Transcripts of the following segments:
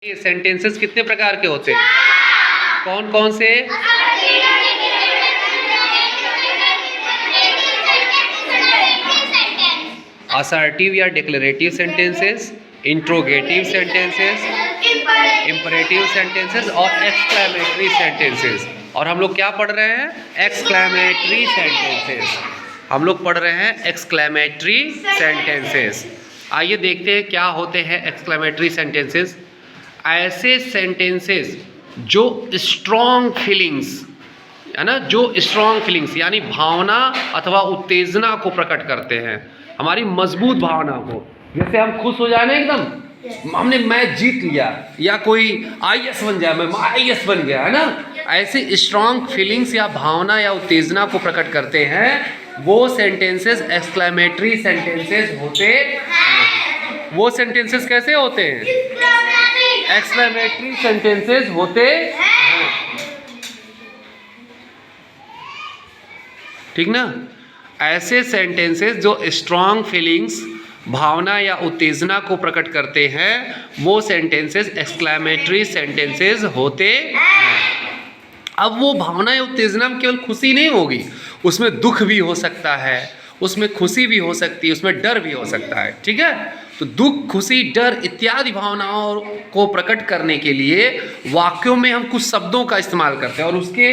ये सेंटेंसेस कितने प्रकार के होते हैं? कौन कौन से? असर्टिव या declarative sentences, interrogative sentences, imperative sentences और एक्सक्लेमेटरी सेंटेंसेस। और हम लोग क्या पढ़ रहे हैं? Exclamatory sentences. हम लोग पढ़ रहे हैं एक्सक्लेमेटरी सेंटेंसेस। आइए देखते हैं क्या होते हैं एक्सक्लेमेटरी सेंटेंसेस। ऐसे सेंटेंसेस जो स्ट्रॉन्ग फीलिंग्स है ना, जो स्ट्रॉन्ग फीलिंग्स यानी भावना अथवा उत्तेजना को प्रकट करते हैं, हमारी मजबूत भावना को। जैसे हम खुश हो जाए ना एकदम, हमने मैच जीत लिया, या कोई आईएएस बन जाए, मैं आईएएस बन गया, है ना। ऐसे स्ट्रॉन्ग फीलिंग्स या भावना या उत्तेजना को प्रकट करते हैं, वो सेंटेंसेस एक्सक्लेमेटरी सेंटेंसेस होते हैं। वो सेंटेंसेस कैसे होते हैं? एक्सक्लेमेटरी सेंटेंसेस होते हैं, ठीक ना। ऐसे सेंटेंसेस जो स्ट्रॉन्ग फीलिंग्स भावना या उत्तेजना को प्रकट करते हैं, वो सेंटेंसेस एक्सक्लेमेटरी सेंटेंसेस होते हैं। अब वो भावना या उत्तेजना में केवल खुशी नहीं होगी, उसमें दुख भी हो सकता है, उसमें खुशी भी हो सकती है, उसमें डर भी हो सकता है, ठीक है। तो दुख, खुशी, डर इत्यादि भावनाओं को प्रकट करने के लिए वाक्यों में हम कुछ शब्दों का इस्तेमाल करते हैं, और उसके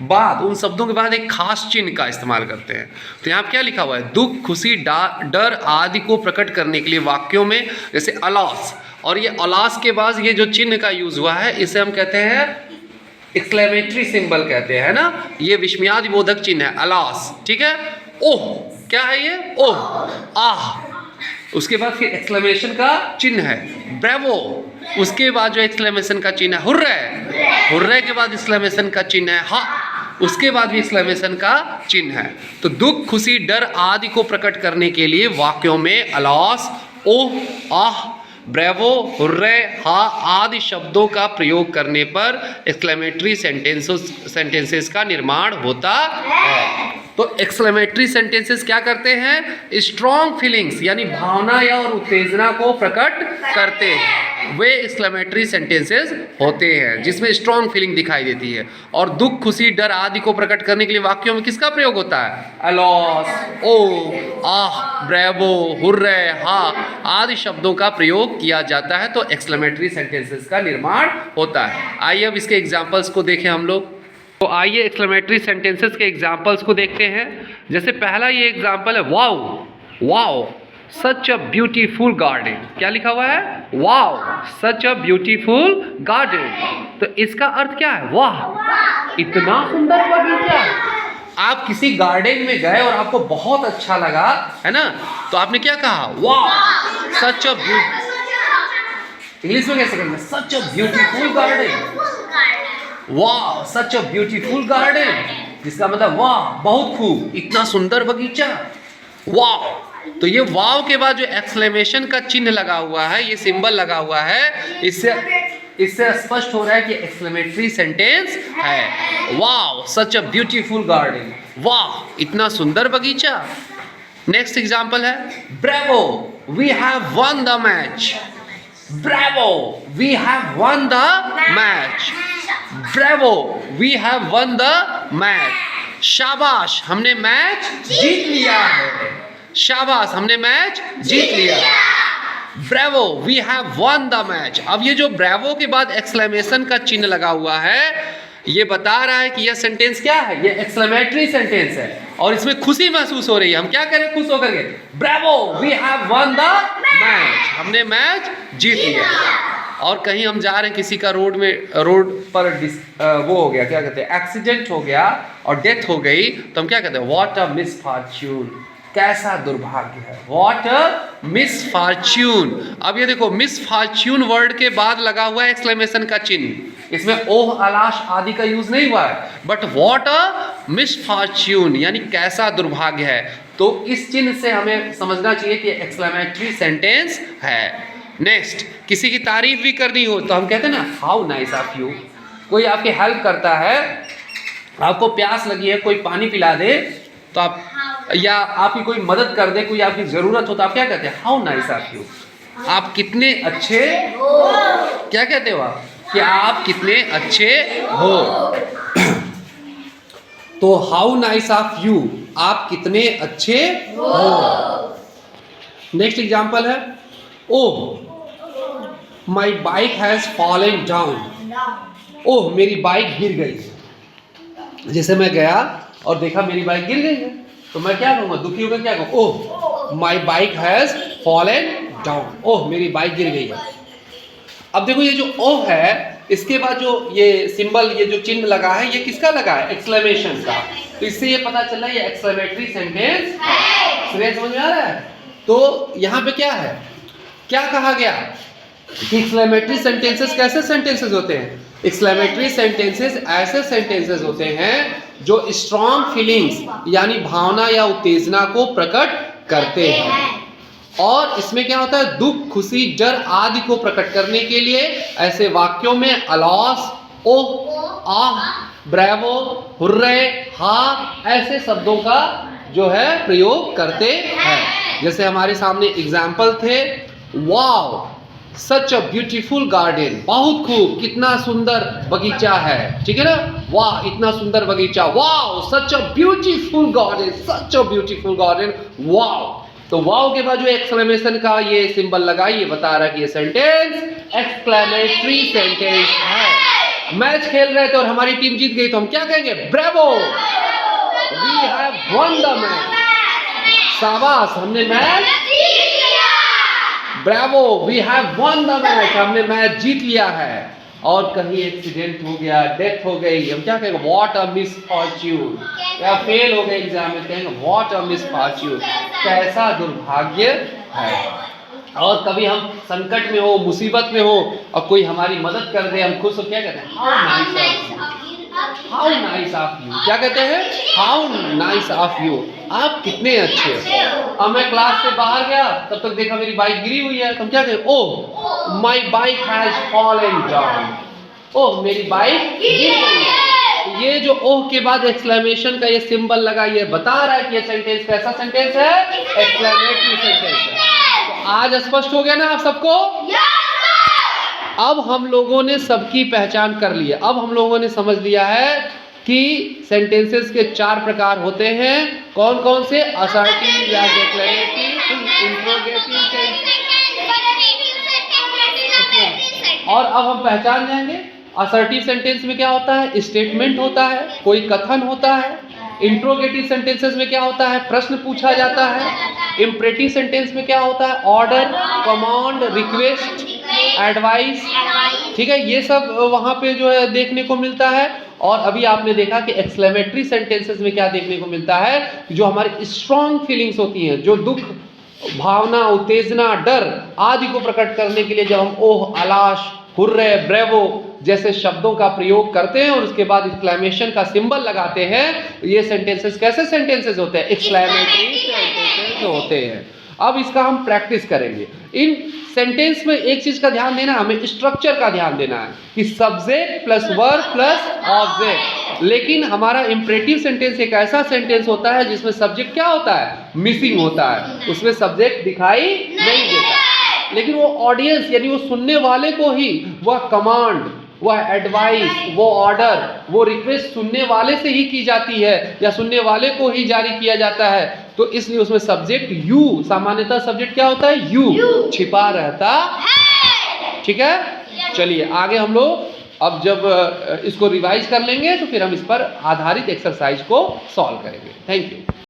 बाद उन शब्दों के बाद एक खास चिन्ह का इस्तेमाल करते हैं। तो यहाँ क्या लिखा हुआ है? दुख, खुशी, डर आदि को प्रकट करने के लिए वाक्यों में, जैसे अलास, और ये अलास के बाद ये जो चिन्ह का यूज हुआ है, इसे हम कहते हैं एक्सक्लेमेटरी सिंबल कहते हैं ना। ये विस्मयादि बोधक चिन्ह है, अलास, ठीक है। ओह, क्या है ये? ओह, आह। उसके बाद फिर एक्सक्लेमेशन का चिन्ह है ब्रेवो। उसके बाद जो एक्सक्लेमेशन का चिन्ह है हुर्रे। हुर्रे के बाद एक्सक्लेमेशन का चिन्ह है हा। उसके बाद भी एक्सक्लेमेशन का चिन्ह है। तो दुख, खुशी, डर आदि को प्रकट करने के लिए वाक्यों में अलास, ओह, आह, ब्रेवो, हुर्रे, हा आदि शब्दों का प्रयोग करने पर एक्सक्लेमेटरी सेंटेंसेस का निर्माण होता है। तो एक्सक्लेमेटरी सेंटेंसेस क्या करते हैं? स्ट्रॉन्ग फीलिंग्स यानी भावना या और उत्तेजना को प्रकट करते हैं, वे एक्सक्लेमेटरी सेंटेंसेस होते हैं जिसमें स्ट्रॉन्ग फीलिंग दिखाई देती है। और दुख, खुशी, डर आदि को प्रकट करने के लिए वाक्यों में किसका प्रयोग होता है? अलॉस, ओ, आह, ब्रेवो, हुर्रे, हा आदि शब्दों का प्रयोग किया जाता है। तो एक्सक्लेमेटरी सेंटेंसेस का निर्माण होता है। आइए अब इसके एग्जाम्पल्स को देखें हम लोग। तो आइए एक्सक्लेमेटरी सेंटेंसेस के एग्जाम्पल्स को देखते हैं। जैसे पहला ये एग्जाम्पल है wow, wow such a beautiful garden. क्या लिखा हुआ है? Wow such a beautiful garden. तो इसका अर्थ क्या है? वाह, इतना सुंदर बगीचा। आप किसी गार्डन में गए और आपको बहुत अच्छा लगा, है ना, तो आपने क्या कहा? वाह सच अ इंग्लिश में कैसे कहेंगे? सच अ ब्यूटीफुल गार्डन। वाह सच अ ब्यूटीफुल गार्डन, जिसका मतलब वाह बहुत खूब, इतना सुंदर बगीचा, वाह। तो ये वाव के बाद जो एक्सक्लेमेशन का चिन्ह लगा हुआ है, ये सिंबल लगा हुआ है, इससे स्पष्ट हो रहा है कि एक्सक्लेमेटरी सेंटेंस है। वाह सच अ ब्यूटीफुल गार्डन, वाह इतना सुंदर बगीचा। नेक्स्ट एग्जांपल है bravo we have won the match. Bravo we have won the match. Bravo we have won the match. शाबाश हमने मैच जीत लिया है। शाबाश हमने मैच जीत लिया। Bravo we have won the match. अब ये जो ब्रेवो के बाद एक्सक्लेमेशन का चिन्ह लगा हुआ है, ये बता रहा है कि यह सेंटेंस क्या है? ये एक्सक्लेमेटरी सेंटेंस है, और इसमें खुशी महसूस हो रही है। हम क्या करें खुश होकर के? Bravo we have won the match, हमने मैच जीत लिया। और कहीं हम जा रहे हैं, किसी का रोड पर वो हो गया, क्या कहते हैं, एक्सीडेंट हो गया और डेथ हो गई, तो हम क्या कहते हैं? व्हाट अ मिसफॉर्च्यून, कैसा दुर्भाग्य है, व्हाट अ मिसफॉर्च्यून। अब ये देखो, मिसफॉर्च्यून वर्ड के बाद लगा हुआ है एक्सक्लेमेशन का चिन्ह। इसमें ओह, अलाश आदि का यूज नहीं हुआ है, बट व्हाट अ मिसफॉर्च्यून यानी कैसा दुर्भाग्य है। तो इस चिन्ह से हमें समझना चाहिए कि एक्सक्लेमेटरी सेंटेंस है। नेक्स्ट, किसी की तारीफ भी करनी हो तो हम कहते हैं ना हाउ नाइस ऑफ यू। कोई आपकी हेल्प करता है, आपको प्यास लगी है, कोई पानी पिला दे तो आप, या आपकी कोई मदद कर दे, कोई आपकी जरूरत हो तो आप क्या कहते हैं? How nice of you. आप कितने अच्छे क्या कहते हो आप कि आप कितने अच्छे हो। तो हाउ नाइस ऑफ यू, आप कितने अच्छे हो। नेक्स्ट एग्जाम्पल है, oh my bike has fallen down, oh मेरी बाइक गिर गई। जैसे मैं गया और देखा मेरी बाइक गिर गई है तो मैं क्या कहूँगा, दुखी होकर क्या कहूँ, oh my bike has fallen down, oh मेरी बाइक गिर गई है। अब देखो ये जो ओह है इसके बाद जो ये सिंबल, ये जो चिन्ह लगा है, ये किसका लगा है, एक्सक्लेमेशन का। तो इससे ये पता चला ये एक्सक्लेमेटरी सेंटेंस है। श्रेय समझ में आ रहा है। तो यहाँ पे क्या है, क्या कहा गया कि एक्सक्लेमेटरी सेंटेंसेस कैसे सेंटेंसेस होते हैं। एक्सक्लेमेटरी सेंटेंसेस ऐसे सेंटेंसेस होते हैं जो स्ट्रॉन्ग फीलिंग्स यानी भावना या उत्तेजना को प्रकट करते हैं। और इसमें क्या होता है, दुख, खुशी, डर आदि को प्रकट करने के लिए ऐसे वाक्यों में अलॉस, ओह, आह, ब्रेवो, हुर्रे, हा ऐसे शब्दों का जो है प्रयोग करते हैं। जैसे हमारे सामने एग्जाम्पल थे, wow such a beautiful garden, बहुत खूब, कितना सुंदर बगीचा है, ठीक है ना, वाह इतना सुंदर बगीचा, wow such a beautiful garden, such a beautiful garden, wow. तो वाओ के बाद जो एक्सक्लेमेशन का ये सिंबल लगा, ये बता रहा है कि ये सेंटेंस एक्सक्लेमेटरी सेंटेंस है। मैच खेल रहे थे और हमारी टीम जीत गई तो हम क्या कहेंगे, bravo, we have won the match, शाबाश हमने मैच जीत लिया, bravo we have won the match, हमने मैच जीत लिया है। और कहीं एक्सीडेंट हो गया, डेथ हो गई, हम क्या कहेंगे, व्हाट अ मिसफॉर्च्यून, या फेल हो गए एग्जाम में, कहेंगे व्हाट अ मिसफॉर्च्यून, कैसा दुर्भाग्य है। और कभी हम संकट में हो, मुसीबत में हो और कोई हमारी मदद कर दे, हम खुश हो क्या कहते हैं, how nice of you, how nice of you, क्या कहते हैं, हाउ नाइस ऑफ यू, आप कितने अच्छे हो। अब मैं क्लास से बाहर गया तब तक देखा मेरी बाइक गिरी हुई है, तुम क्या कहें, oh my bike has fallen down, oh मेरी बाइक गिर गई है। ये जो ओह के बाद एक्सक्लेमेशन का ये सिंबल लगा, ये बता रहा है कि ये सेंटेंस कैसा सेंटेंस है, एक्सक्लेमेटरी सेंटेंस है। तो आज स्पष्ट हो गया ना आप सबको। अब हम लोगों ने सबकी पहचान कर ली है। अब हम लोगों ने समझ लिया है कि सेंटेंसेस के 4 प्रकार होते हैं। कौन कौन से, असर्टिव या डिक्लेरेटिव, इंट्रोगेटिव सेंटेंस। और अब हम पहचान जाएंगे असर्टिव सेंटेंस में क्या होता है, स्टेटमेंट होता है, कोई कथन होता है। इंट्रोगेटिव सेंटेंसेस में क्या होता है, प्रश्न पूछा जाता है। इम्परेटिव सेंटेंस में क्या होता है, ऑर्डर, कमांड, रिक्वेस्ट, एडवाइस, ठीक है, ये सब वहाँ पे जो है देखने को मिलता है। और अभी आपने देखा कि एक्सक्लेमेटरी सेंटेंसेस में क्या देखने को मिलता है, जो हमारी स्ट्रॉन्ग फीलिंग्स होती हैं, जो दुख, भावना, उत्तेजना, डर आदि को प्रकट करने के लिए जब हम ओह, अलाश, हुर्रे, ब्रेवो जैसे शब्दों का प्रयोग करते हैं और उसके बाद एक्सक्लेमेशन का सिंबल लगाते हैं, ये सेंटेंसेस कैसे सेंटेंसेस होते हैं, एक्सक्लेमेटरी सेंटेंसेस होते हैं। अब इसका हम प्रैक्टिस करेंगे। इन सेंटेंस में एक चीज का ध्यान देना, हमें स्ट्रक्चर का ध्यान देना है कि subject plus verb plus object. लेकिन हमारा इंपरेटिव सेंटेंस एक ऐसा सेंटेंस होता है जिसमें सब्जेक्ट क्या होता है, मिसिंग होता है, उसमें सब्जेक्ट दिखाई नहीं देता। लेकिन वो ऑडियंस यानी वो सुनने वाले को ही वह कमांड, वह एडवाइस, वो ऑर्डर, वो रिक्वेस्ट सुनने वाले से ही की जाती है या सुनने वाले को ही जारी किया जाता है। तो इसलिए उसमें सब्जेक्ट यू, सामान्यतः सब्जेक्ट क्या होता है, यू छिपा रहता है। ठीक है, चलिए आगे हम लोग अब जब इसको रिवाइज कर लेंगे तो फिर हम इस पर आधारित एक्सरसाइज को सॉल्व करेंगे। Thank you.